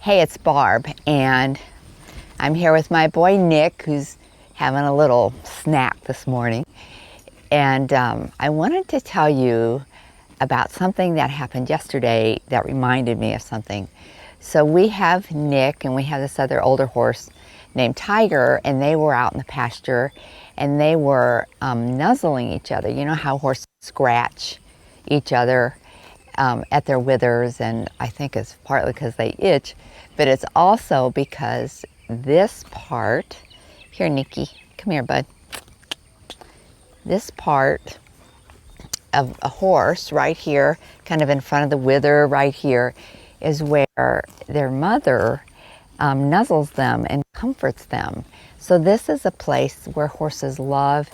Hey, it's Barb, and I'm here with my boy Nick, who's having a little snack this morning. And I wanted to tell you about something that happened yesterday that reminded me of something. So we have Nick, and we have this other older horse named Tiger, and they were out in the pasture, and they were nuzzling each other. You know how horses scratch each other at their withers, and I think it's partly because they itch, but it's also because this part, here Nikki, come here bud, this part of a horse right here, kind of in front of the wither right here, is where their mother nuzzles them and comforts them. So this is a place where horses love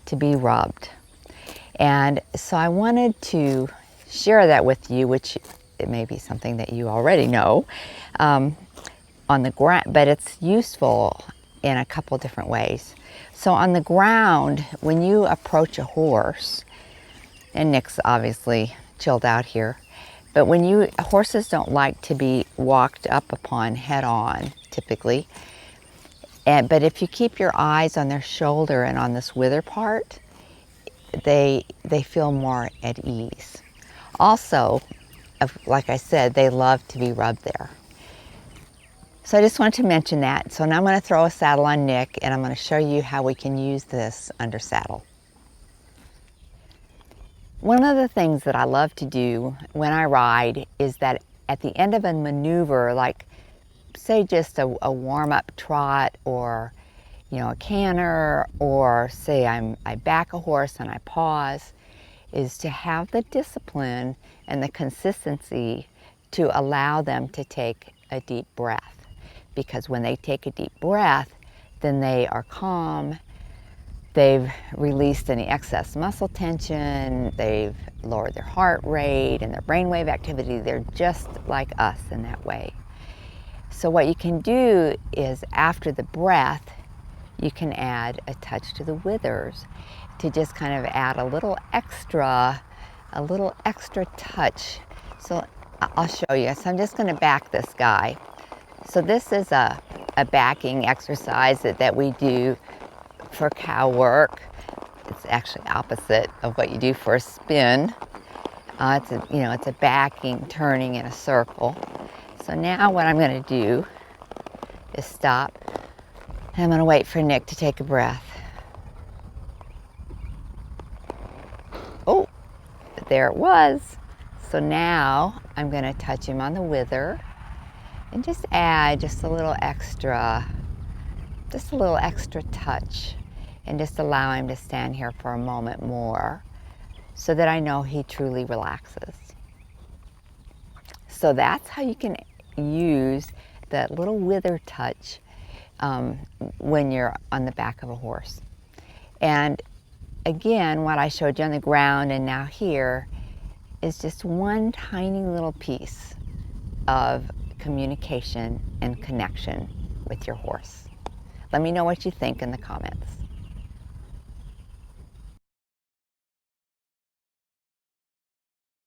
to be rubbed. And so I wanted to share that with you, which it may be something that you already know on the ground, but it's useful in a couple different ways. So on the ground, when you approach a horse, and Nick's obviously chilled out here, but when horses don't like to be walked up upon head on typically, but if you keep your eyes on their shoulder and on this wither part, they feel more at ease. Also, like I said, they love to be rubbed there. So I just wanted to mention that. So now I'm going to throw a saddle on Nick, and I'm going to show you how we can use this under saddle. One of the things that I love to do when I ride is that at the end of a maneuver, like say just a warm-up trot, or a canter, or say I back a horse and I pause, is to have the discipline and the consistency to allow them to take a deep breath. Because when they take a deep breath, then they are calm, they've released any excess muscle tension, they've lowered their heart rate and their brainwave activity. They're just like us in that way. So what you can do is, after the breath, you can add a touch to the withers to just kind of add a little extra touch. So I'll show you. So I'm just going to back this guy. So this is a backing exercise that we do for cow work. It's actually opposite of what you do for a spin. It's a backing, turning in a circle. So now what I'm going to do is stop. I'm going to wait for Nick to take a breath. Oh, there it was. So now I'm going to touch him on the wither and just add just a little extra touch, and just allow him to stand here for a moment more so that I know he truly relaxes. So that's how you can use that little wither touch when you're on the back of a horse. And again, what I showed you on the ground and now here is just one tiny little piece of communication and connection with your horse. Let me know what you think in the comments.